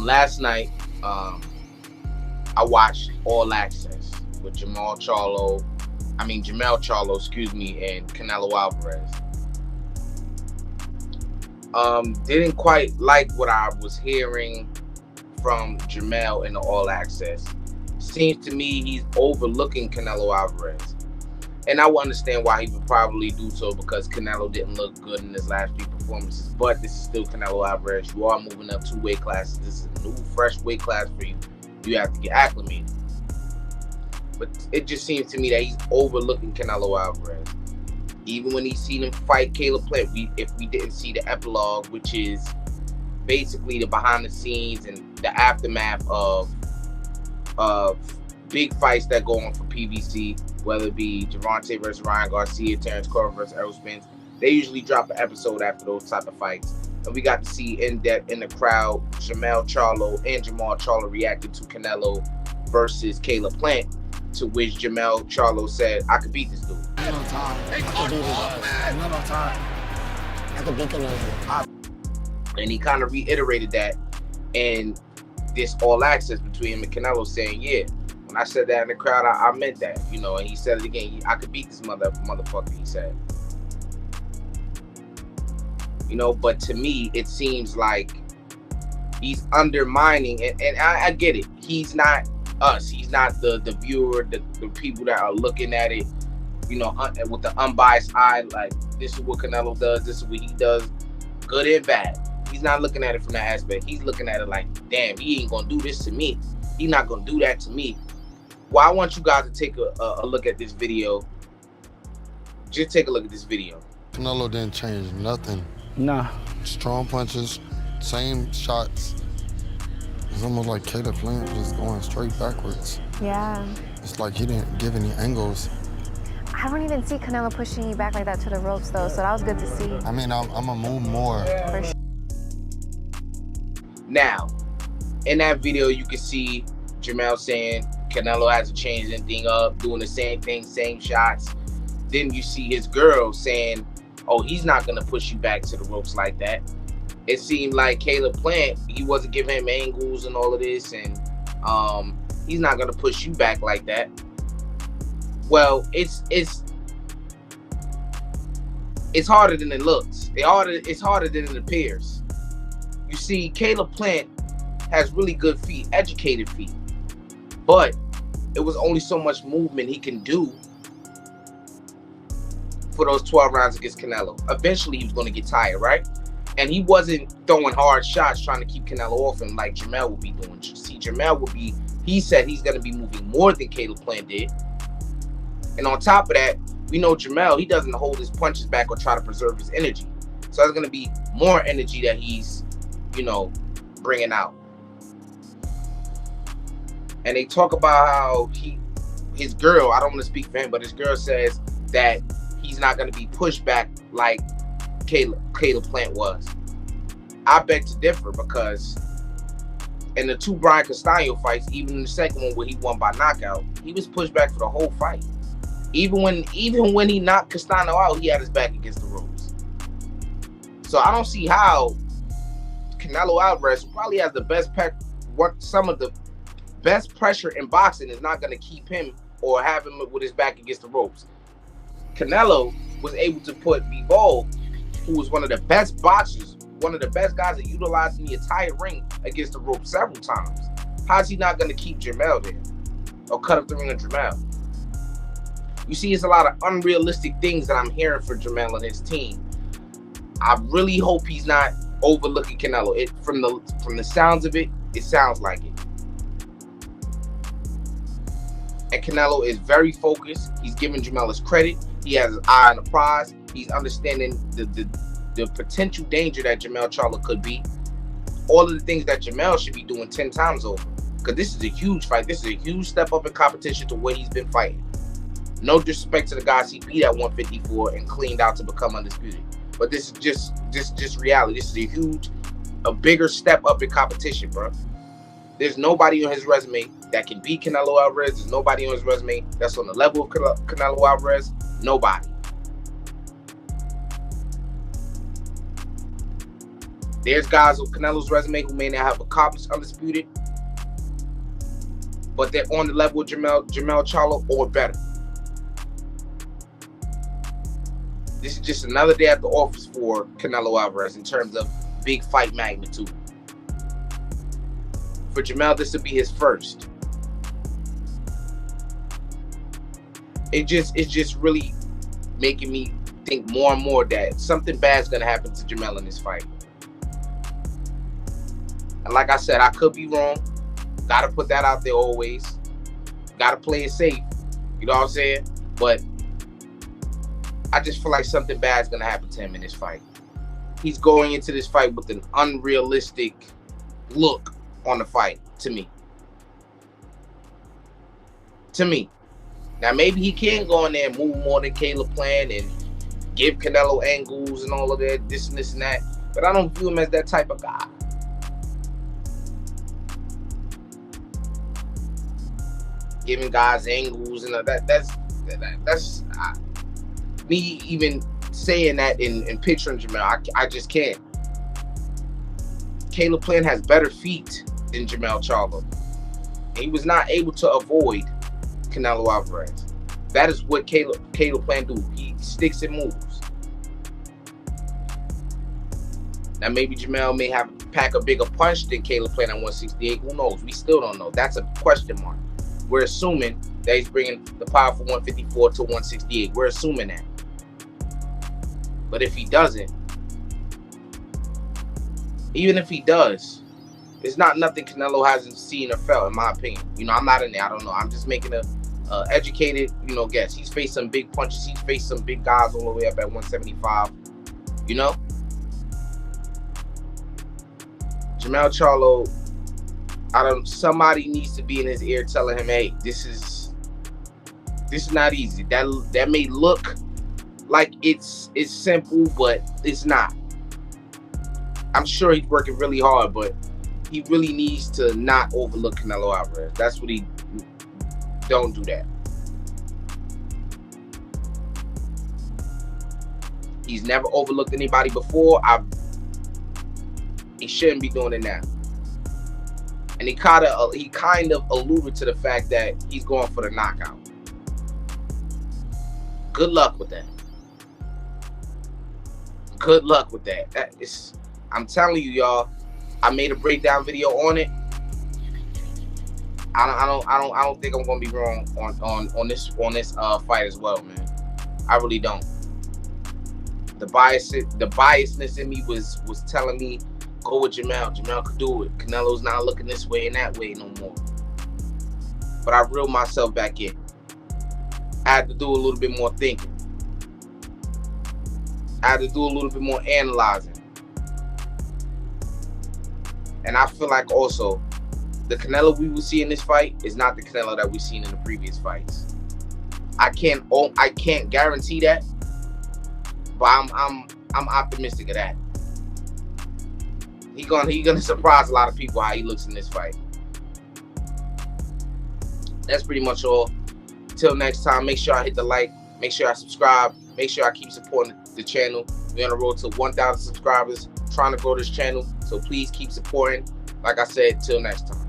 Last night, I watched All Access with Jermell Charlo, excuse me, and Canelo Alvarez. Didn't quite like what I was hearing from Jermell in the All Access. Seems to me he's overlooking Canelo Alvarez. And I will understand why he would probably do so, because Canelo didn't look good in his last few performances. But this is still Canelo Alvarez. You are moving up 2 weight classes. This is a new, fresh weight class for you. You have to get acclimated. But it just seems to me that he's overlooking Canelo Alvarez. Even when he's seen him fight Caleb Plant, if we didn't see the epilogue, which is basically the behind the scenes and the aftermath of big fights that go on for PBC, whether it be Javante versus Ryan Garcia, Terrence Crawford versus Errol Spence. They usually drop an episode after those type of fights. And we got to see in depth in the crowd, Jermell Charlo and Jermall Charlo reacted to Canelo versus Caleb Plant, to which Jermell Charlo said, I could beat this dude. I could beat Canelo. And he kind of reiterated that in this All Access between him and Canelo, saying, yeah, when I said that in the crowd, I meant that, you know. And he said it again, I could beat this motherfucker, he said. You know, but to me, it seems like he's undermining, and I get it. He's not us. He's not the viewer, the people that are looking at it, you know, with the unbiased eye, like, this is what Canelo does, this is what he does, good and bad. He's not looking at it from that aspect. He's looking at it like, damn, he ain't gonna do this to me. He's not gonna do that to me. Well, I want you guys to take a look at this video. Just take a look at this video. Canelo didn't change nothing. Nah. Strong punches, same shots. It's almost like Caleb Plant just going straight backwards. Yeah. It's like he didn't give any angles. I don't even see Canelo pushing you back like that to the ropes, though, so that was good to see. I mean, I'm gonna move more. For sure. Now, in that video, you can see Jermell saying Canelo hasn't changed anything up, doing the same thing, same shots. Then you see his girl saying, oh, he's not going to push you back to the ropes like that. It seemed like Caleb Plant, he wasn't giving him angles and all of this, and he's not going to push you back like that. Well, it's harder than it looks. It's harder than it appears. You see, Caleb Plant has really good feet, educated feet, but it was only so much movement he can do for those 12 rounds against Canelo. Eventually, he was going to get tired, right? And he wasn't throwing hard shots trying to keep Canelo off him like Jermell would be doing. See, Jermell would be, he said he's going to be moving more than Caleb Plant did. And on top of that, we know Jermell, he doesn't hold his punches back or try to preserve his energy. So there's going to be more energy that he's, you know, bringing out. And they talk about how his girl, I don't want to speak for him, but his girl says that he's not going to be pushed back like Caleb Plant was. I beg to differ, because in the 2 Brian Castano fights, even in the second one where he won by knockout, he was pushed back for the whole fight. Even when he knocked Castano out, he had his back against the ropes. So I don't see how Canelo Alvarez, who probably has the best some of the best pressure in boxing, is not going to keep him or have him with his back against the ropes. Canelo was able to put Bivol, who was one of the best boxers, one of the best guys that utilized in the entire ring, against the ropes several times. How's he not going to keep Jermell there or cut up the ring of Jermell? You see, it's a lot of unrealistic things that I'm hearing for Jermell and his team. I really hope he's not overlooking Canelo. From the sounds of it, it sounds like it. And Canelo is very focused. He's giving Jermell his credit. He has his eye on the prize. He's understanding the potential danger that Jermell Charlo could be. All of the things that Jermell should be doing 10 times over. Because this is a huge fight. This is a huge step up in competition to what he's been fighting. No disrespect to the guys he beat at 154 and cleaned out to become undisputed. But this is just reality. This is a bigger step up in competition, bro. There's nobody on his resume that can beat Canelo Alvarez. There's nobody on his resume that's on the level of Canelo Alvarez. Nobody. There's guys on Canelo's resume who may not have accomplished undisputed, but they're on the level of Jermell Charlo or better. This is just another day at the office for Canelo Alvarez in terms of big fight magnitude. For Jermell, this will be his first. It's just really making me think more and more that something bad's gonna happen to Jermell in this fight. And like I said, I could be wrong. Gotta put that out there always. Gotta play it safe. You know what I'm saying? But I just feel like something bad's gonna happen to him in this fight. He's going into this fight with an unrealistic look on the fight, to me. Now, maybe he can go in there and move more than Caleb planned and give Canelo angles and all of that, this and that. But I don't view him as that type of guy. Giving guys angles and that's me even saying that and picturing Jermell. I just can't. Caleb Plant has better feet than Jermell Charlo. And he was not able to avoid Canelo Alvarez. That is what Caleb Plant do. He sticks and moves. Now maybe Jermell may have pack a bigger punch than Caleb Plant at 168. Who knows? We still don't know. That's a question mark. We're assuming that he's bringing the power from 154 to 168. We're assuming that. But if he doesn't, even if he does, it's not nothing Canelo hasn't seen or felt, in my opinion. You know, I'm not in there. I don't know. I'm just making a educated, guess. He's faced some big punches. He's faced some big guys all the way up at 175. You know? Jermell Charlo, somebody needs to be in his ear telling him, hey, this is not easy. That may look like it's simple, but it's not. I'm sure he's working really hard, but he really needs to not overlook Canelo Alvarez. That's what he don't do that. He's never overlooked anybody before. He shouldn't be doing it now. And he kind of alluded to the fact that he's going for the knockout. Good luck with that. Good luck with that. I'm telling you, y'all. I made a breakdown video on it. I don't think I'm gonna be wrong on this fight as well, man. I really don't. The biasness in me was telling me, go with Jermell. Jermell could do it. Canelo's not looking this way and that way no more. But I reeled myself back in. I had to do a little bit more thinking. I had to do a little bit more analyzing. And I feel like also the Canelo we will see in this fight is not the Canelo that we've seen in the previous fights. I can't guarantee that, but I'm optimistic of that. He gonna surprise a lot of people how he looks in this fight. That's pretty much all. Till next time, make sure I hit the like, make sure I subscribe, make sure I keep supporting the channel. We're on the road to 1,000 subscribers, trying to grow this channel, so please keep supporting. Like I said, till next time.